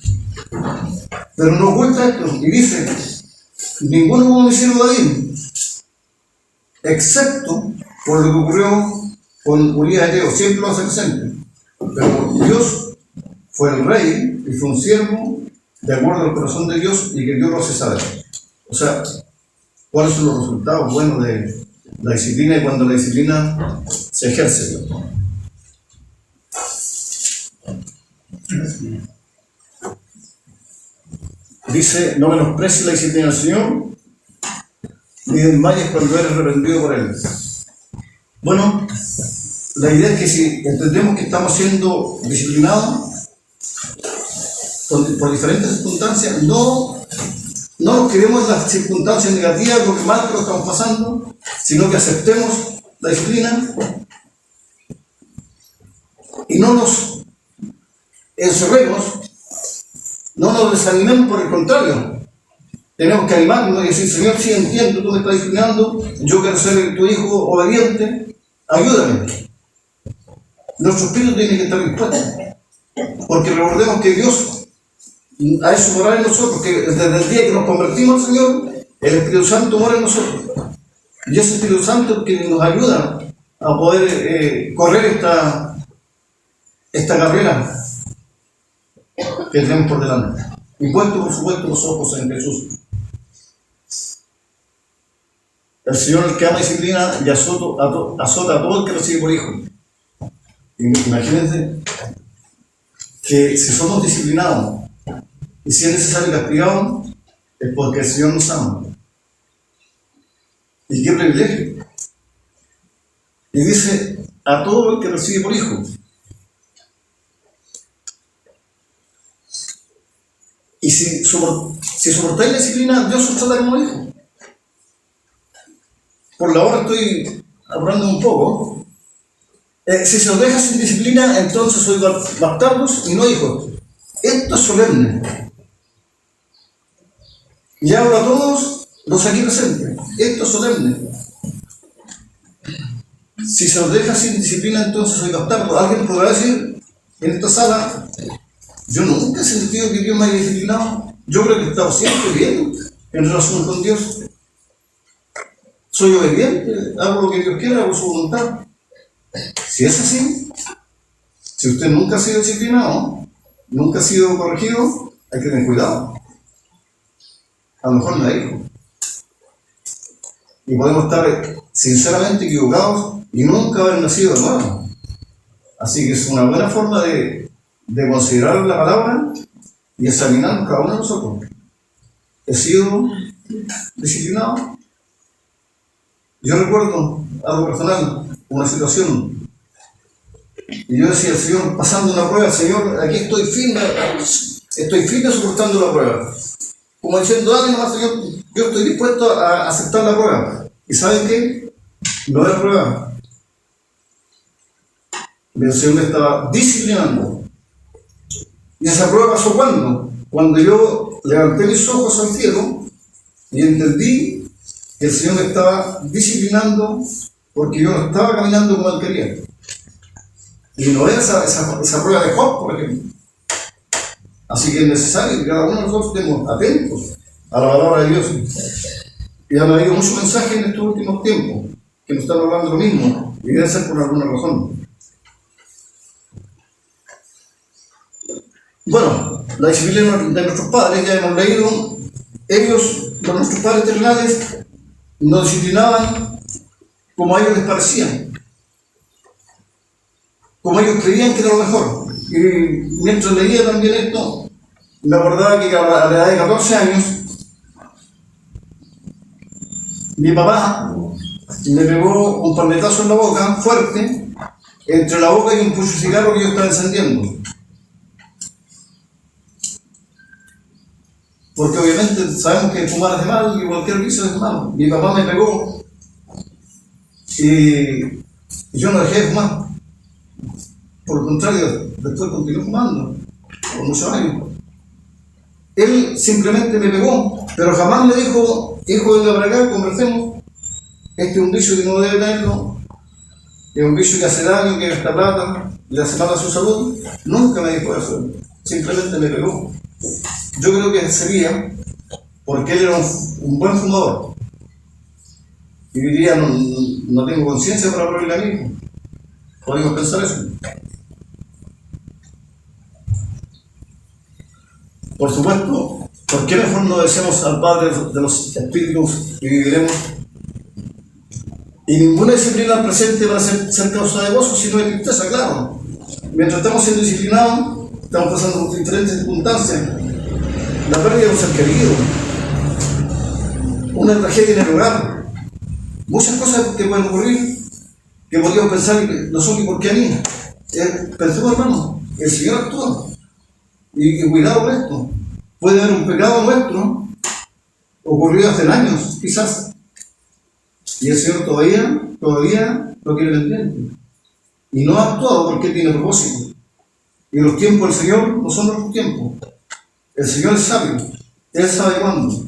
pero no oculta esto y dice: ninguno como mi siervo David, excepto por lo que ocurrió con Urías Eteo. Siempre lo hace presente, pero Dios fue el rey y fue un siervo de acuerdo al corazón de Dios, y que Dios lo hace saber. O sea, ¿cuáles son los resultados buenos de la disciplina y cuando la disciplina se ejerce? Dice: no menosprecies la disciplina del Señor, ni desmayes cuando eres reprendido por Él. Bueno, la idea es que si entendemos que estamos siendo disciplinados por diferentes circunstancias, no nos quedemos en las circunstancias negativas, lo que mal que lo estamos pasando, sino que aceptemos la disciplina y no nos encerremos, no nos desanimemos. Por el contrario, tenemos que animarnos y decir: Señor, sí entiendo, tú me estás disciplinando, yo quiero ser tu hijo obediente, ayúdame. Nuestro espíritu tiene que estar dispuesto, porque recordemos que Dios a eso morar en nosotros, que desde el día que nos convertimos al Señor, el Espíritu Santo mora en nosotros, y ese Espíritu Santo es el que nos ayuda a poder correr esta carrera que tenemos por delante, y puesto por supuesto los ojos en Jesús. El Señor, el que ama disciplina y azota a todo el que recibe por hijo. Imagínense que si somos disciplinados y si es necesario castigados, es porque el Señor nos ama. Y qué privilegio. Y dice: a todo el que recibe por hijo. Y si soportáis la disciplina, Dios os trata como hijo. Por la hora estoy hablando un poco. Si se os deja sin disciplina, entonces sois bastardos y no hijos. Esto es solemne. Y hablo a todos los aquí presentes. Esto es solemne. Si se os deja sin disciplina, entonces sois bastardos. Alguien podrá decir en esta sala: yo nunca he sentido que Dios me haya disciplinado. Yo creo que he estado siempre bien en relación con Dios. Soy obediente, hago lo que Dios quiera, hago su voluntad. Si es así, si usted nunca ha sido disciplinado, nunca ha sido corregido, hay que tener cuidado. A lo mejor no es hijo. Y podemos estar sinceramente equivocados y nunca haber nacido de nuevo. Así que es una buena forma de considerar la palabra y examinarnos cada uno de nosotros. ¿He sido disciplinado? Yo recuerdo algo personal, una situación, y yo decía al Señor, pasando una prueba: Señor, aquí estoy firme soportando la prueba. Como diciendo: dale nomás, Señor, yo estoy dispuesto a aceptar la prueba. ¿Y saben qué? No era prueba. El Señor me estaba disciplinando. Y esa prueba pasó cuando yo levanté mis ojos al cielo y entendí que el Señor me estaba disciplinando porque yo no estaba caminando como Él quería. Y no era esa prueba de Job, por ejemplo. Así que es necesario que cada uno de nosotros estemos atentos a la palabra de Dios. Y han habido muchos mensajes en estos últimos tiempos que nos están hablando lo mismo, y debe ser por alguna razón. Bueno, la disciplina de nuestros padres, ya hemos leído, ellos, nuestros padres terrenales, nos disciplinaban como a ellos les parecía, como ellos creían que era lo mejor. Y mientras leía también esto, me acordaba que a la edad de 14 años, mi papá me pegó un palmetazo en la boca, fuerte, entre la boca y un pucho de cigarro que yo estaba encendiendo. Porque obviamente sabemos que fumar es de mal y cualquier vicio es de mal. Mi papá me pegó y yo no dejé de fumar. Por el contrario, después continué fumando por muchos años. Él simplemente me pegó, pero jamás me dijo, hijo, venga para acá, conversemos. Este es un vicio que no debe tenerlo, es un vicio que hace daño, que gasta plata, le hace mal a su salud. Nunca me dijo eso, simplemente me pegó. Yo creo que sería porque él era un buen fumador. Y diría, no tengo conciencia para prohibirle a mi hijo. Podemos pensar eso. Por supuesto, ¿por qué mejor no decimos al Padre de los Espíritus y viviremos? Y ninguna disciplina al presente va a ser causa de gozo, sino de tristeza, claro. Mientras estamos siendo disciplinados, estamos pasando por diferentes circunstancias. La pérdida de un ser querido, una tragedia en el hogar, muchas cosas que pueden ocurrir, que podríamos pensar que no son ni por qué a mí. Pensemos, hermano, el Señor actúa. Y cuidado con esto. Puede haber un pecado nuestro ocurrido hace años, quizás. Y el Señor todavía lo quiere pendiente. Y no ha actuado porque tiene propósito. Y los tiempos del Señor no son nuestros tiempos. El Señor es sabio. Él sabe cuándo.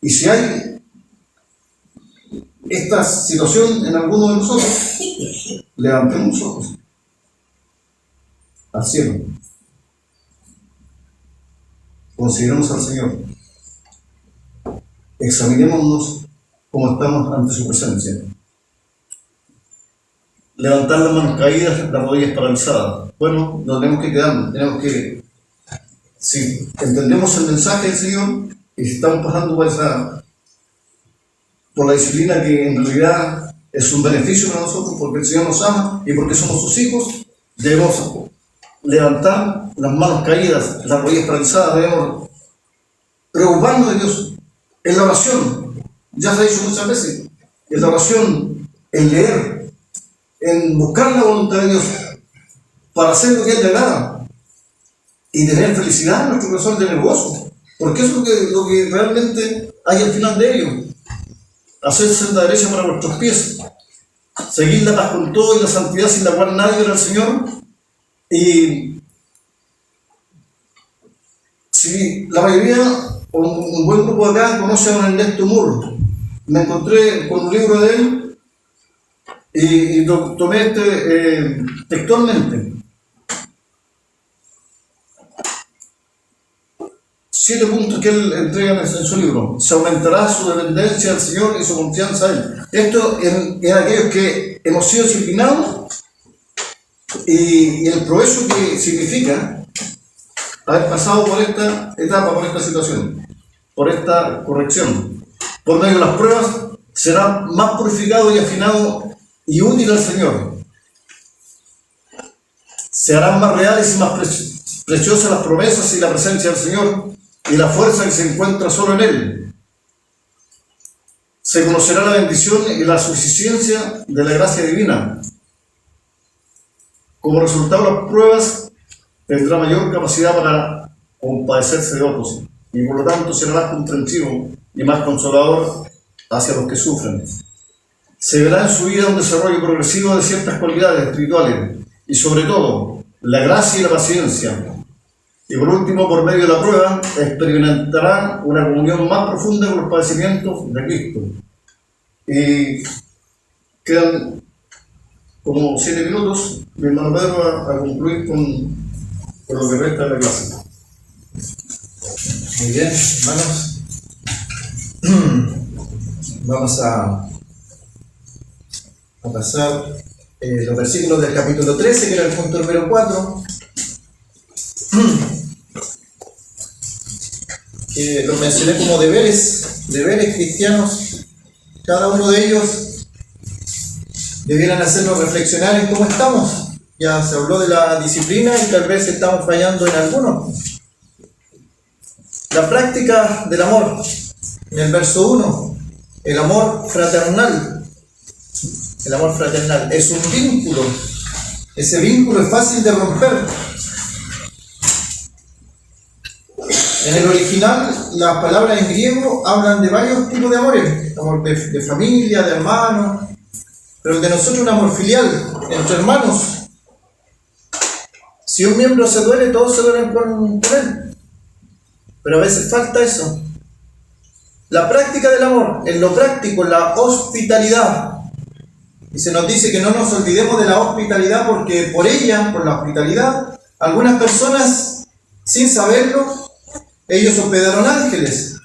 Y si hay esta situación en alguno de nosotros, levantemos los ojos al cielo. Consideremos al Señor. Examinémonos cómo estamos ante su presencia. Levantar las manos caídas, las rodillas paralizadas. Bueno, nos tenemos que quedar, tenemos que, si entendemos el mensaje del Señor y si estamos pasando por la disciplina que en realidad es un beneficio para nosotros porque el Señor nos ama y porque somos sus hijos, debemos levantar las manos caídas, las rodillas paralizadas, debemos preocuparnos de Dios. En la oración, ya se ha dicho muchas veces, en la oración, en leer, en buscar la voluntad de Dios para hacer lo que Él le agrada y tener felicidad en nuestro corazón, tener gozo, porque eso es lo que realmente hay al final de ello. Hacer senda derecha para vuestros pies, seguir la paz con todo y la santidad sin la cual nadie verá al Señor. Y si la mayoría o un buen grupo de acá conoce a don Ernesto Moore, me encontré con un libro de él y lo tomé textualmente. 7 puntos que él entrega en su libro. Se aumentará su dependencia al Señor y su confianza en Él. Esto en aquellos que hemos sido disciplinados y el provecho que significa haber pasado por esta etapa, por esta situación, por esta corrección. Por medio de las pruebas será más purificado y afinado y útil al Señor. Se harán más reales y más preciosas las promesas y la presencia del Señor y la fuerza que se encuentra solo en Él. Se conocerá la bendición y la suficiencia de la gracia divina. Como resultado de las pruebas, tendrá mayor capacidad para compadecerse de otros y por lo tanto será más comprensivo y más consolador hacia los que sufren. Se verá en su vida un desarrollo progresivo de ciertas cualidades espirituales y sobre todo la gracia y la paciencia. Y por último, por medio de la prueba, experimentará una comunión más profunda con los padecimientos de Cristo. Y quedan como 7 minutos, mi hermano Pedro va a concluir con lo que resta de la clase. Muy bien, hermanos. Vamos a pasar los versículos del capítulo 13, que era el punto número 4. Que los mencioné como deberes cristianos. Cada uno de ellos debieran hacernos reflexionar en cómo estamos. Ya se habló de la disciplina y tal vez estamos fallando en algunos. La práctica del amor. En el verso 1, el amor fraternal. El amor fraternal es un vínculo. Ese vínculo es fácil de romper. En el original, las palabras en griego hablan de varios tipos de amores. Amor de familia, de hermanos. Pero el de nosotros es un amor filial, entre hermanos. Si un miembro se duele, todos se duelen con él. Pero a veces falta eso. La práctica del amor, en lo práctico, la hospitalidad. Y se nos dice que no nos olvidemos de la hospitalidad porque por ella, por la hospitalidad, algunas personas, sin saberlo, ellos hospedaron ángeles.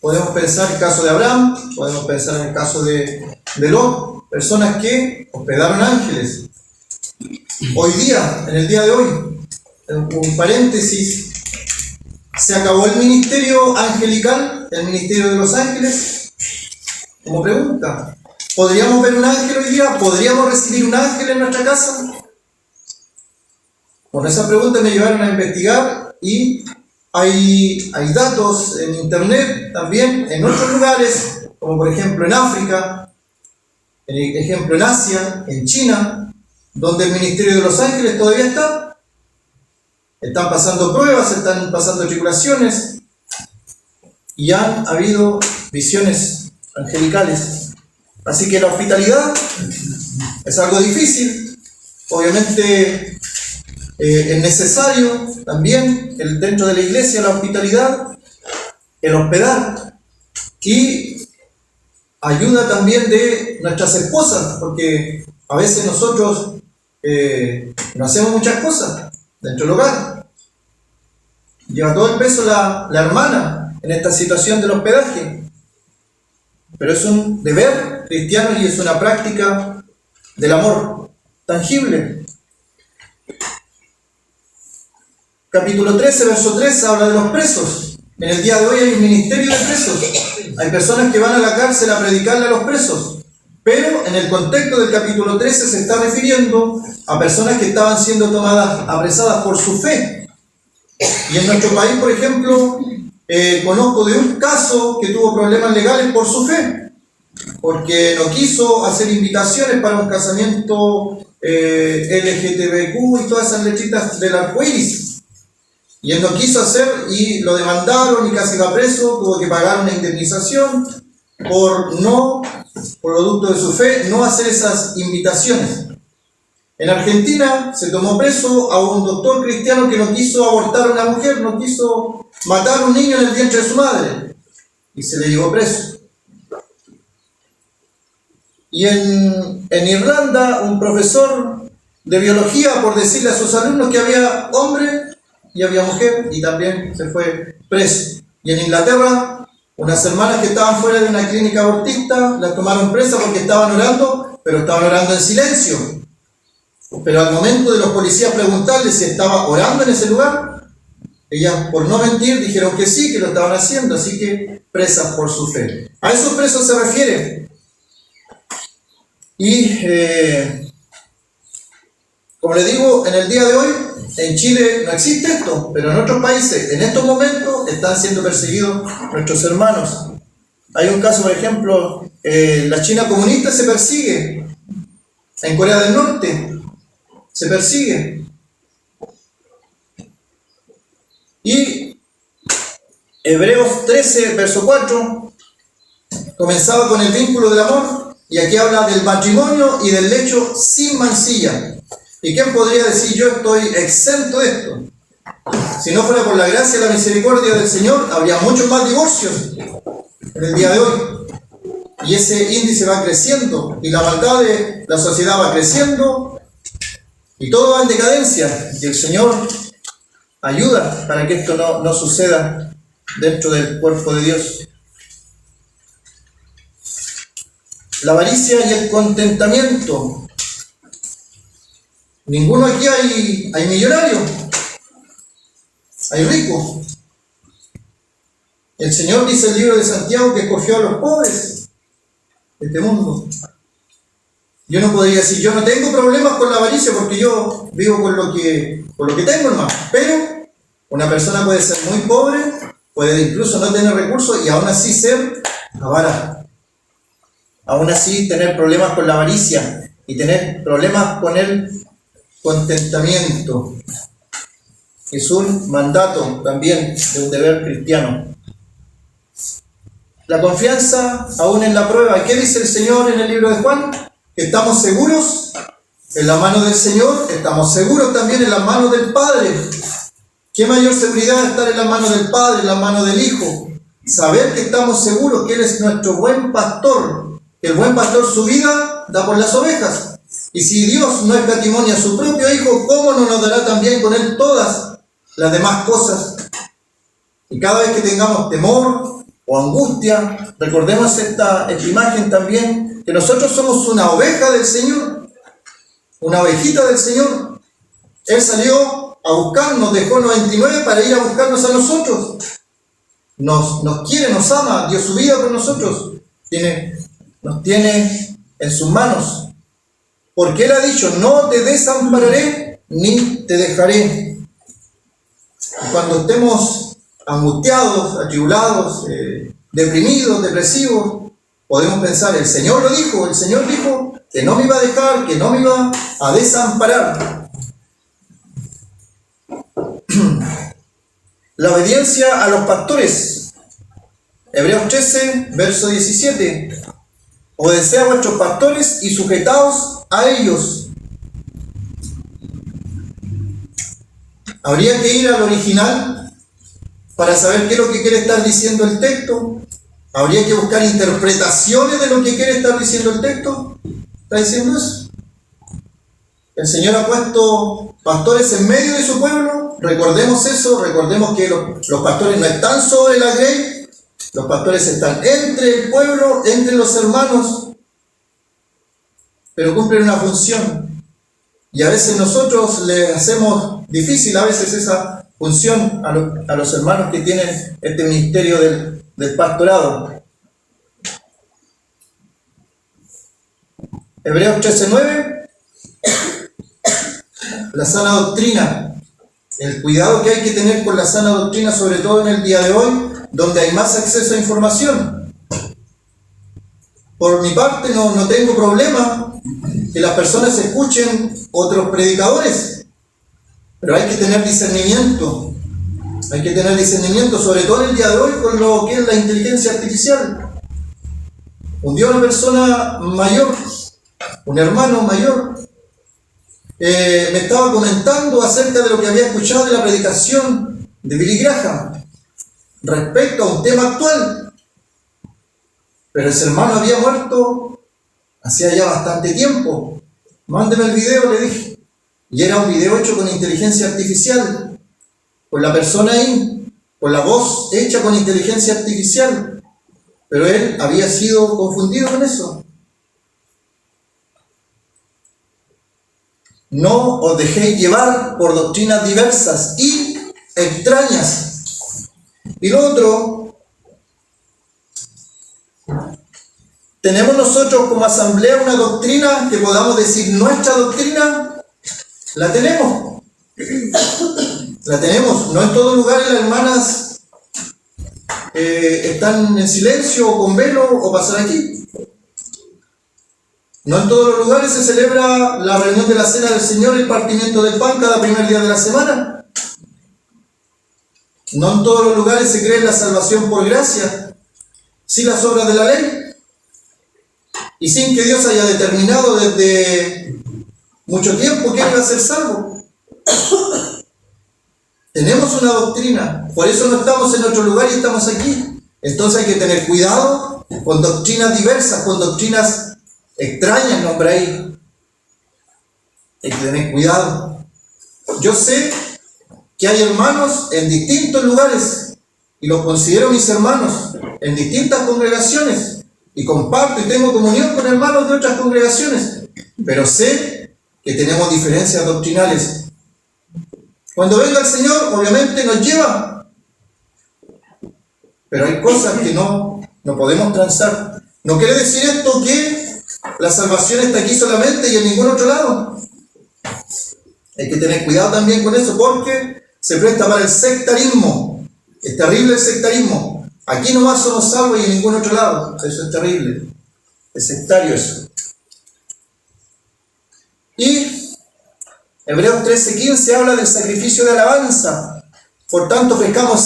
Podemos pensar en el caso de Abraham, podemos pensar en el caso de Lot, personas que hospedaron ángeles. Hoy día, en el día de hoy, un paréntesis, se acabó el ministerio angelical, el ministerio de los ángeles. Como pregunta, ¿podríamos ver un ángel hoy día? ¿Podríamos recibir un ángel en nuestra casa? Con esa pregunta me llevaron a investigar y hay datos en internet también en otros lugares, como por ejemplo en África, ejemplo en Asia, en China, donde el ministerio de los ángeles todavía está. Están pasando pruebas, están pasando tribulaciones y han habido visiones angelicales. Así que la hospitalidad es algo difícil. Obviamente es necesario también dentro de la iglesia la hospitalidad, el hospedar, y ayuda también de nuestras esposas, porque a veces nosotros no hacemos muchas cosas dentro del hogar. Lleva todo el peso la hermana en esta situación del hospedaje, pero es un deber cristiano y es una práctica del amor tangible. Capítulo 13, verso 3 habla de los presos. En el día de hoy hay un ministerio de presos. Hay personas que van a la cárcel a predicarle a los presos. Pero en el contexto del capítulo 13 se está refiriendo a personas que estaban siendo tomadas, apresadas por su fe. Y en nuestro país, por ejemplo, conozco de un caso que tuvo problemas legales por su fe, porque no quiso hacer invitaciones para un casamiento LGTBQ y todas esas letritas del arco iris. Y él no quiso hacer y lo demandaron y casi va preso, tuvo que pagar una indemnización por producto de su fe, no hacer esas invitaciones. En Argentina se tomó preso a un doctor cristiano que no quiso abortar a una mujer, no quiso matar a un niño en el vientre de su madre, y se le llevó preso. Y en Irlanda, un profesor de biología, por decirle a sus alumnos que había hombre y había mujer, y también se fue preso. Y en Inglaterra, unas hermanas que estaban fuera de una clínica abortista, las tomaron presa porque estaban orando, pero estaban orando en silencio. Pero al momento de los policías preguntarles si estaba orando en ese lugar, ellas, por no mentir, dijeron que sí, que lo estaban haciendo, así que presas por su fe. A esos presos se refiere. Y como les digo, en el día de hoy, en Chile no existe esto, pero en otros países, en estos momentos, están siendo perseguidos nuestros hermanos. Hay un caso, por ejemplo, la China comunista se persigue, en Corea del Norte se persigue. Y Hebreos 13, verso 4, comenzaba con el vínculo del amor, y aquí habla del matrimonio y del lecho sin mancilla. ¿Y quién podría decir yo estoy exento de esto? Si no fuera por la gracia y la misericordia del Señor, habría muchos más divorcios en el día de hoy. Y ese índice va creciendo, y la maldad de la sociedad va creciendo, y todo va en decadencia. Y el Señor ayuda para que esto no suceda dentro del cuerpo de Dios. La avaricia y el contentamiento. Ninguno aquí hay millonario, hay rico. El Señor dice en el libro de Santiago que escogió a los pobres de este mundo. Yo no podría decir, yo no tengo problemas con la avaricia porque yo vivo con lo que tengo, hermano. Pero una persona puede ser muy pobre, puede incluso no tener recursos y aún así ser avara. Aún así tener problemas con la avaricia y tener problemas con el contentamiento. Es un mandato también de un deber cristiano. La confianza aún en la prueba. ¿Qué dice el Señor en el libro de Juan? Que estamos seguros en la mano del Señor, estamos seguros también en la mano del Padre. ¿Qué mayor seguridad estar en la mano del Padre, en la mano del Hijo? Saber que estamos seguros que Él es nuestro buen pastor. El buen pastor su vida da por las ovejas. Y si Dios no escatimonia a su propio Hijo, ¿cómo no nos dará también con Él todas las demás cosas? Y cada vez que tengamos temor o angustia, recordemos esta imagen también, que nosotros somos una oveja del Señor, una ovejita del Señor. Él salió a buscarnos, dejó 99 para ir a buscarnos a nosotros. Nos quiere, nos ama, dio su vida por nosotros, nos tiene en sus manos. Porque Él ha dicho, no te desampararé ni te dejaré. Y cuando estemos angustiados, atribulados, deprimidos, depresivos, podemos pensar, el Señor dijo que no me iba a dejar, que no me iba a desamparar. La obediencia a los pastores. Hebreos 13, verso 17. Obedeced a vuestros pastores y sujetaos a ellos. Habría que ir al original para saber qué es lo que quiere estar diciendo el texto. Habría que buscar interpretaciones de lo que quiere estar diciendo el texto. ¿Está diciendo eso? El Señor ha puesto pastores en medio de su pueblo. Recordemos eso, recordemos que los pastores no están sobre la grey. Los pastores están entre el pueblo, entre los hermanos, pero cumplen una función. Y a veces nosotros le hacemos difícil a veces esa función a los hermanos que tienen este ministerio del pastorado. Hebreos 13:9, la sana doctrina, el cuidado que hay que tener con la sana doctrina, sobre todo en el día de hoy, donde hay más acceso a información. Por mi parte no tengo problema que las personas escuchen otros predicadores, pero hay que tener discernimiento. Hay que tener discernimiento, sobre todo en el día de hoy, con lo que es la inteligencia artificial. Un día una persona mayor, un hermano mayor, me estaba comentando acerca de lo que había escuchado de la predicación de Billy Graham respecto a un tema actual. Pero ese hermano había muerto hacía ya bastante tiempo. Mándeme el video, le dije. Y era un video hecho con inteligencia artificial, con la persona ahí, con la voz hecha con inteligencia artificial. Pero él había sido confundido con eso. No os dejéis llevar por doctrinas diversas y extrañas. Y lo otro, ¿tenemos nosotros como asamblea una doctrina que podamos decir nuestra doctrina? La tenemos. La tenemos. No en todo lugar las hermanas están en silencio o con velo o pasan aquí. No en todos los lugares se celebra la reunión de la cena del Señor, el partimiento del pan cada primer día de la semana. No en todos los lugares se cree en la salvación por gracia, sin las obras de la ley, y sin que Dios haya determinado desde mucho tiempo quién iba a ser salvo. Tenemos una doctrina, por eso no estamos en otro lugar y estamos aquí. Entonces hay que tener cuidado con doctrinas diversas, con doctrinas extrañas, no por ahí. Hay que tener cuidado. Yo sé que hay hermanos en distintos lugares, y los considero mis hermanos, en distintas congregaciones, y comparto y tengo comunión con hermanos de otras congregaciones, pero sé que tenemos diferencias doctrinales. Cuando venga el Señor, obviamente nos lleva, pero hay cosas que no podemos transar. No quiere decir esto que la salvación está aquí solamente y en ningún otro lado. Hay que tener cuidado también con eso, porque se presta para el sectarismo. Es terrible el sectarismo. Aquí nomás somos salvos y en ningún otro lado. Eso es terrible. Es sectario eso. Y Hebreos 13:15 habla del sacrificio de alabanza. Por tanto, ofrezcamos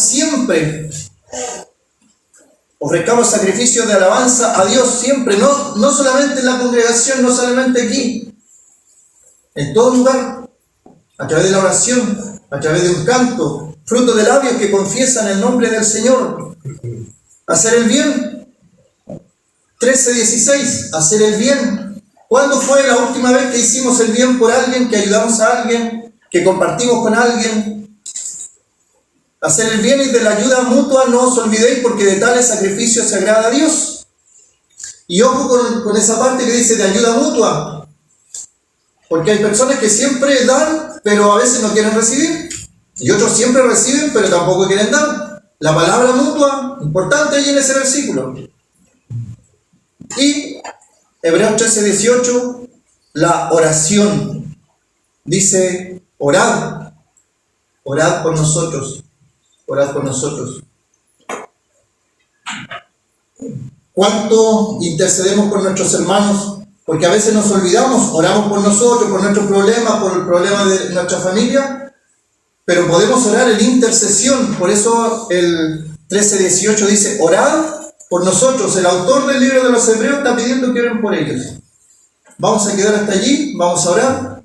sacrificios de alabanza a Dios siempre. No solamente en la congregación, no solamente aquí. en todo lugar, a través de la oración, a través de un canto, fruto de labios que confiesan el nombre del Señor. Hacer el bien. 13:16, hacer el bien. ¿Cuándo fue la última vez que hicimos el bien por alguien, que ayudamos a alguien, que compartimos con alguien? Hacer el bien y de la ayuda mutua no os olvidéis, porque de tales sacrificios se agrada a Dios. Y ojo con esa parte que dice de ayuda mutua, porque hay personas que siempre dan, pero a veces no quieren recibir, y otros siempre reciben, pero tampoco quieren dar. La palabra mutua, importante ahí en ese versículo. Y Hebreos 13:18, la oración. Dice, orad por nosotros, orad por nosotros. ¿Cuánto intercedemos por nuestros hermanos? Porque a veces nos olvidamos, oramos por nosotros, por nuestros problemas, por el problema de nuestra familia, pero podemos orar en intercesión. Por eso el 13:18 dice, orad por nosotros. El autor del libro de los Hebreos está pidiendo que oren por ellos. Vamos a quedar hasta allí, vamos a orar.